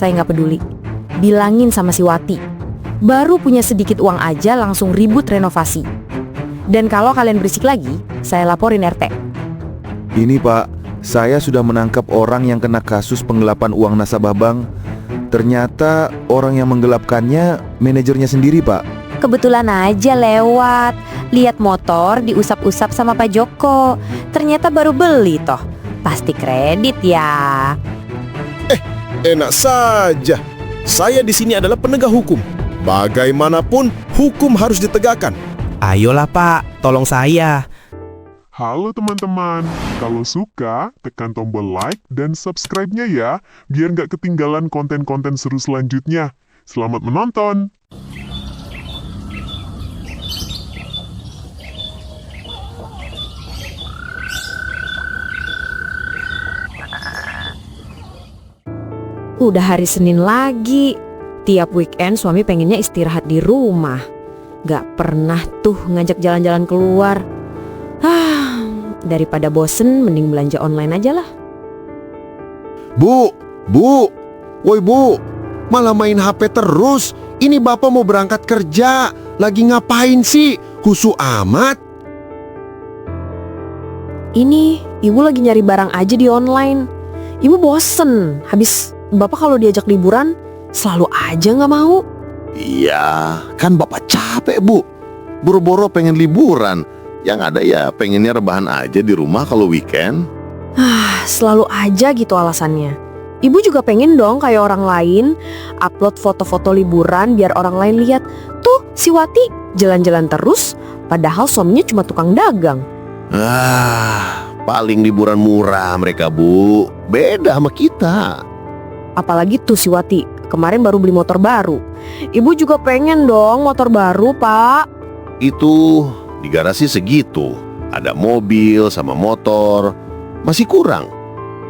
saya nggak peduli. Bilangin sama si Wati, baru punya sedikit uang aja langsung ribut renovasi. Dan kalau kalian berisik lagi, saya laporin RT. Ini Pak, saya sudah menangkap orang yang kena kasus penggelapan uang nasabah bank. Ternyata orang yang menggelapkannya manajernya sendiri Pak. Kebetulan aja lewat, lihat motor diusap-usap sama Pak Joko. Ternyata baru beli toh, pasti kredit ya. Enak saja. Saya di sini adalah penegak hukum. Bagaimanapun hukum harus ditegakkan. Ayolah Pak, tolong saya. Halo teman-teman, kalau suka tekan tombol like dan subscribe-nya ya, biar nggak ketinggalan konten-konten seru selanjutnya. Selamat menonton! Udah hari Senin lagi. Tiap weekend suami pengennya istirahat di rumah. Gak pernah tuh ngajak jalan-jalan keluar. Daripada bosen mending belanja online aja lah. Bu, woi Bu, malah main HP terus. Ini Bapak mau berangkat kerja. Lagi ngapain sih? Husu amat. Ini ibu lagi nyari barang aja di online. Ibu bosen. Habis Bapak kalau diajak liburan selalu aja gak mau. Iya, kan Bapak capek Bu. Boro-boro pengen liburan. Yang ada ya pengennya rebahan aja di rumah kalau weekend. Selalu aja gitu alasannya. Ibu juga pengen dong kayak orang lain, upload foto-foto liburan biar orang lain lihat. Tuh si Wati jalan-jalan terus, padahal suaminya cuma tukang dagang. Paling liburan murah mereka Bu. Beda sama kita. Apalagi tuh si Wati, kemarin baru beli motor baru. Ibu juga pengen dong motor baru Pak. Itu di garasi segitu. Ada mobil sama motor. Masih kurang.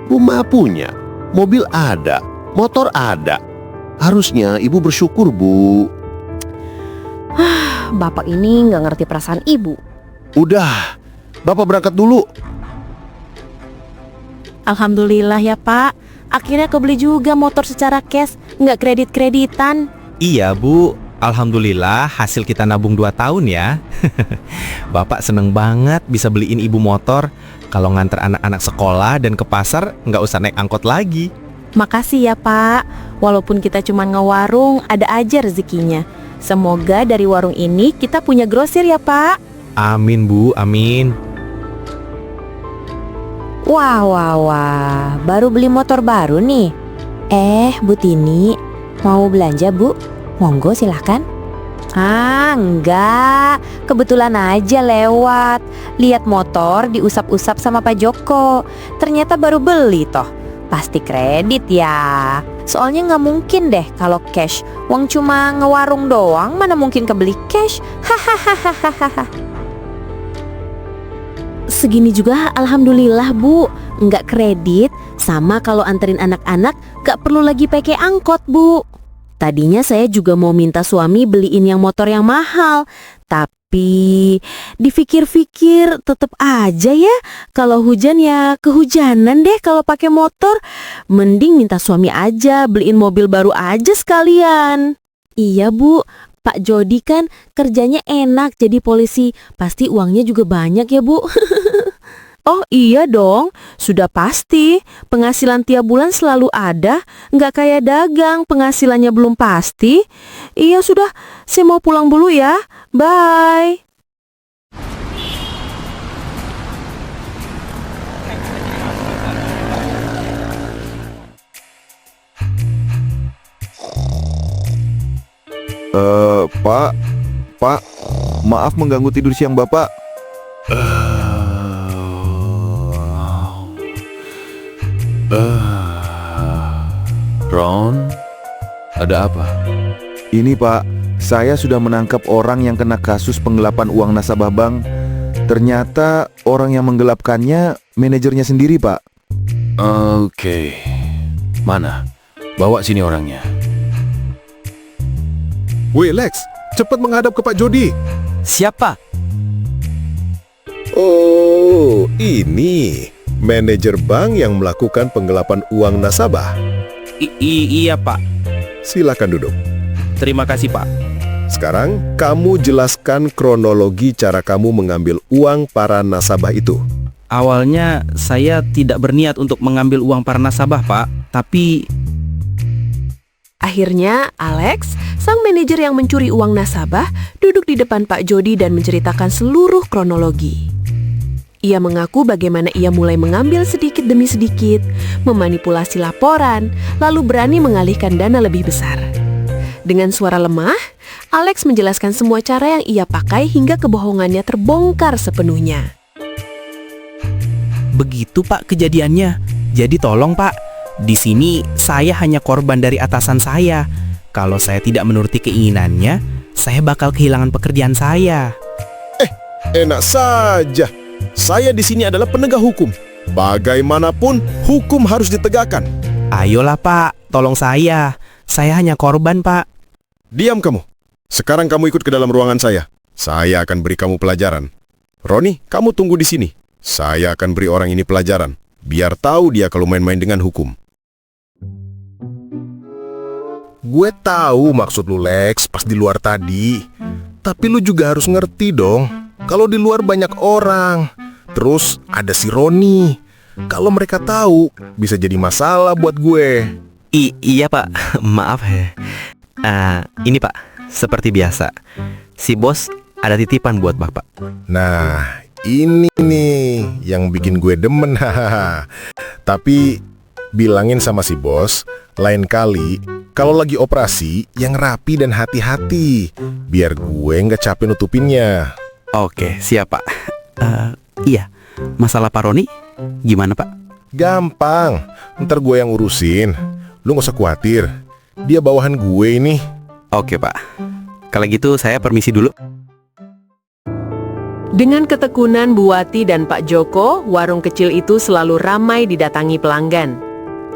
Rumah punya, mobil ada, motor ada. Harusnya ibu bersyukur Bu. Bapak ini gak ngerti perasaan ibu. Udah, Bapak berangkat dulu. Alhamdulillah ya Pak, akhirnya kebeli juga motor secara cash, nggak kredit-kreditan. Iya Bu, alhamdulillah hasil kita nabung 2 tahun ya. Bapak seneng banget bisa beliin ibu motor. Kalau nganter anak-anak sekolah dan ke pasar nggak usah naik angkot lagi. Makasih ya Pak, walaupun kita cuma ngewarung, ada aja rezekinya. Semoga dari warung ini kita punya grosir ya Pak. Amin Bu, amin. Wah, baru beli motor baru nih. Bu Tini, mau belanja Bu? Monggo silahkan. Enggak, kebetulan aja lewat. Lihat motor diusap-usap sama Pak Joko. Ternyata baru beli toh, pasti kredit ya. Soalnya gak mungkin deh kalau cash. Uang cuma ngewarung doang, mana mungkin kebeli cash. Hahaha. Segini juga alhamdulillah Bu, nggak kredit. Sama kalau anterin anak-anak gak perlu lagi pakai angkot Bu. Tadinya saya juga mau minta suami beliin yang motor yang mahal, tapi dipikir-pikir tetep aja ya, kalau hujan ya kehujanan deh kalau pakai motor. Mending minta suami aja beliin mobil baru aja sekalian. Iya Bu, Pak Jody kan kerjanya enak jadi polisi, pasti uangnya juga banyak ya Bu. Oh iya dong, sudah pasti. Penghasilan tiap bulan selalu ada, nggak kayak dagang, penghasilannya belum pasti. Iya sudah, saya mau pulang dulu ya. Bye. Pak, maaf mengganggu tidur siang Bapak. Ron, ada apa? Ini Pak, saya sudah menangkap orang yang kena kasus penggelapan uang nasabah bank. Ternyata orang yang menggelapkannya manajernya sendiri Pak. Oke. Mana? Bawa sini orangnya. Woi Lex, cepat menghadap ke Pak Jody. Siapa? Oh, ini manajer bank yang melakukan penggelapan uang nasabah. Iya, Pak. Silakan duduk. Terima kasih, Pak. Sekarang kamu jelaskan kronologi cara kamu mengambil uang para nasabah itu. Awalnya saya tidak berniat untuk mengambil uang para nasabah, Pak. Tapi Akhirnya, Alex, sang manajer yang mencuri uang nasabah, duduk di depan Pak Jody dan menceritakan seluruh kronologi. Ia mengaku bagaimana ia mulai mengambil sedikit demi sedikit, memanipulasi laporan, lalu berani mengalihkan dana lebih besar. Dengan suara lemah, Alex menjelaskan semua cara yang ia pakai hingga kebohongannya terbongkar sepenuhnya. begitu, Pak, kejadiannya. Jadi tolong, Pak, di sini saya hanya korban dari atasan saya. Kalau saya tidak menuruti keinginannya, saya bakal kehilangan pekerjaan saya. Enak saja. Saya di sini adalah penegak hukum. Bagaimanapun, hukum harus ditegakkan. Ayolah, Pak, tolong saya. Saya hanya korban, Pak. Diam kamu. Sekarang kamu ikut ke dalam ruangan saya. Saya akan beri kamu pelajaran. Roni, kamu tunggu di sini. Saya akan beri orang ini pelajaran. Biar tahu dia kalau main-main dengan hukum. Gue tahu maksud lu, Lex, pas di luar tadi. Tapi lu juga harus ngerti dong. Kalau di luar banyak orang. Terus ada si Roni. Kalau mereka tahu, bisa jadi masalah buat gue. Iya, Pak. Maaf ya. Ini, Pak, seperti biasa. Si bos ada titipan buat Bapak. Nah, ini nih yang bikin gue demen. Tapi bilangin sama si bos, lain kali kalau lagi operasi yang rapi dan hati-hati, biar gue nggak capek nutupinnya. Oke, siap, Pak. Iya, masalah Pak Roni gimana, Pak? Gampang, ntar gue yang urusin. Lu nggak usah khawatir, dia bawahan gue ini. Oke, Pak. Kalau gitu saya permisi dulu. Dengan ketekunan Bu Wati dan Pak Joko, warung kecil itu selalu ramai didatangi pelanggan.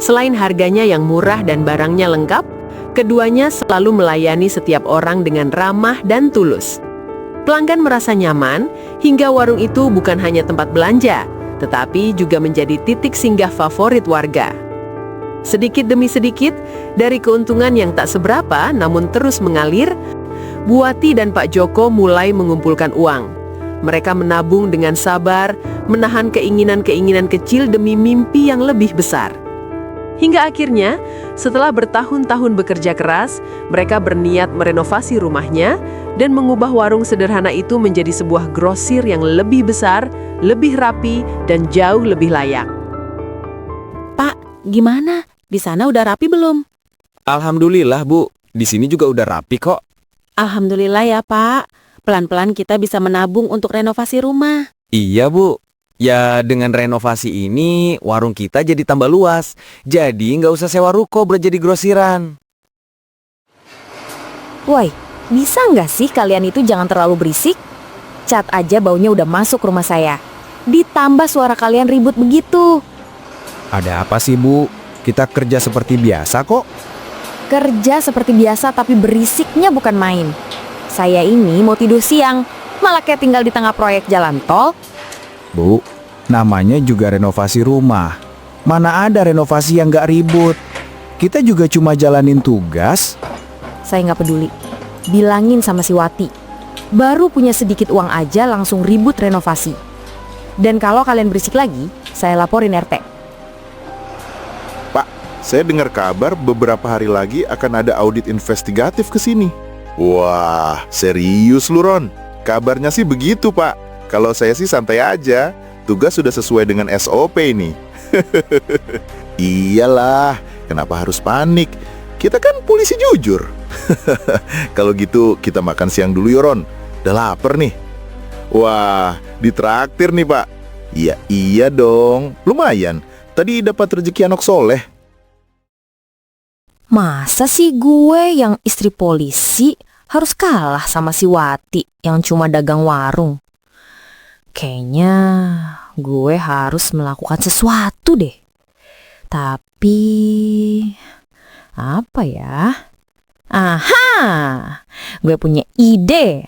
Selain harganya yang murah dan barangnya lengkap, keduanya selalu melayani setiap orang dengan ramah dan tulus. Pelanggan merasa nyaman hingga warung itu bukan hanya tempat belanja, tetapi juga menjadi titik singgah favorit warga. Sedikit demi sedikit, dari keuntungan yang tak seberapa namun terus mengalir, Bu Wati dan Pak Joko mulai mengumpulkan uang. Mereka menabung dengan sabar, menahan keinginan-keinginan kecil demi mimpi yang lebih besar. Hingga akhirnya, setelah bertahun-tahun bekerja keras, mereka berniat merenovasi rumahnya dan mengubah warung sederhana itu menjadi sebuah grosir yang lebih besar, lebih rapi, dan jauh lebih layak. Pak, gimana? Di sana udah rapi belum? Alhamdulillah, Bu. Di sini juga udah rapi kok. Alhamdulillah ya, Pak. Pelan-pelan kita bisa menabung untuk renovasi rumah. Iya, Bu. Ya, dengan renovasi ini, warung kita jadi tambah luas. Jadi nggak usah sewa ruko buat jadi grosiran. Woi, bisa nggak sih kalian itu jangan terlalu berisik? Cat aja baunya udah masuk rumah saya. Ditambah suara kalian ribut begitu. Ada apa sih, Bu? Kita kerja seperti biasa kok. Kerja seperti biasa tapi berisiknya bukan main. Saya ini mau tidur siang, malah kayak tinggal di tengah proyek jalan tol. Bu, namanya juga renovasi rumah. Mana ada renovasi yang gak ribut. Kita juga cuma jalanin tugas. Saya nggak peduli. Bilangin sama si Wati. Baru punya sedikit uang aja langsung ribut renovasi. Dan kalau kalian berisik lagi, saya laporin RT. Pak, saya dengar kabar beberapa hari lagi akan ada audit investigatif ke sini. Wah, serius lu, Ron? Kabarnya sih begitu, Pak. Kalau saya sih santai aja. Tugas sudah sesuai dengan SOP ini. Iyalah, kenapa harus panik? Kita kan polisi jujur. Kalau gitu kita makan siang dulu ya, Ron. Udah lapar nih. Wah, ditraktir nih, Pak. Iya dong, lumayan. Tadi dapat rezeki anak soleh. Masa sih gue yang istri polisi harus kalah sama si Wati yang cuma dagang warung? Kayaknya gue harus melakukan sesuatu deh. Tapi apa ya? Aha, gue punya ide.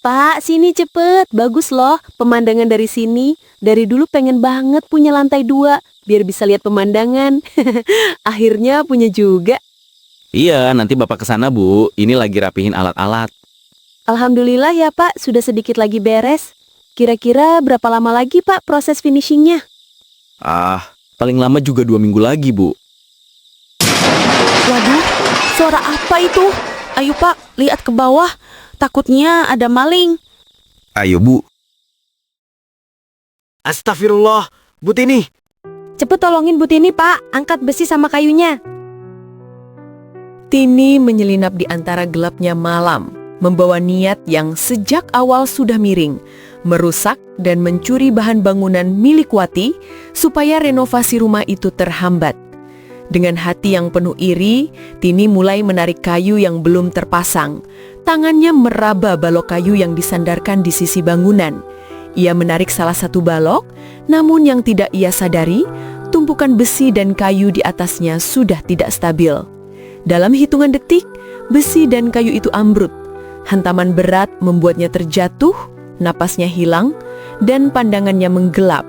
Pak, sini cepet. Bagus loh pemandangan dari sini. Dari dulu pengen banget punya lantai 2. biar bisa lihat pemandangan. Akhirnya punya juga. Iya, nanti Bapak ke sana, Bu. Ini lagi rapihin alat-alat. Alhamdulillah ya Pak, sudah sedikit lagi beres. Kira-kira berapa lama lagi Pak proses finishingnya? Paling lama juga 2 minggu lagi, Bu. Waduh, suara apa itu? Ayo Pak, lihat ke bawah. Takutnya ada maling. Ayo, Bu. Astagfirullah, Bu Tini. Cepet tolongin Bu Tini, Pak. Angkat besi sama kayunya. Tini menyelinap di antara gelapnya malam, membawa niat yang sejak awal sudah miring, merusak dan mencuri bahan bangunan milik Wati supaya renovasi rumah itu terhambat. Dengan hati yang penuh iri, Tini mulai menarik kayu yang belum terpasang. Tangannya meraba balok kayu yang disandarkan di sisi bangunan. Ia menarik salah satu balok, namun yang tidak ia sadari, tumpukan besi dan kayu di atasnya sudah tidak stabil. Dalam hitungan detik, besi dan kayu itu ambruk. Hantaman berat membuatnya terjatuh, napasnya hilang, dan pandangannya menggelap.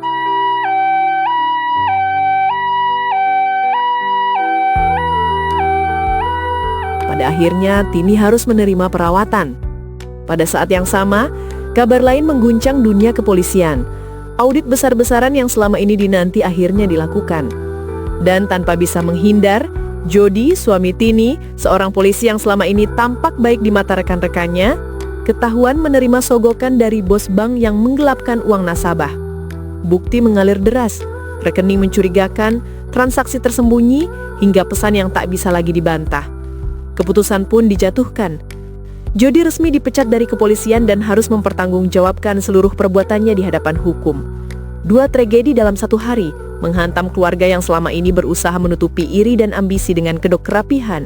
Pada akhirnya, Tini harus menerima perawatan. Pada saat yang sama, kabar lain mengguncang dunia kepolisian. Audit besar-besaran yang selama ini dinanti akhirnya dilakukan. Dan tanpa bisa menghindar, Jody, suami Tini, seorang polisi yang selama ini tampak baik di mata rekan-rekannya, ketahuan menerima sogokan dari bos bank yang menggelapkan uang nasabah. Bukti mengalir deras, rekening mencurigakan, transaksi tersembunyi, hingga pesan yang tak bisa lagi dibantah. Keputusan pun dijatuhkan. Jody resmi dipecat dari kepolisian dan harus mempertanggungjawabkan seluruh perbuatannya di hadapan hukum. 2 tragedi dalam 1 hari menghantam keluarga yang selama ini berusaha menutupi iri dan ambisi dengan kedok kerapihan.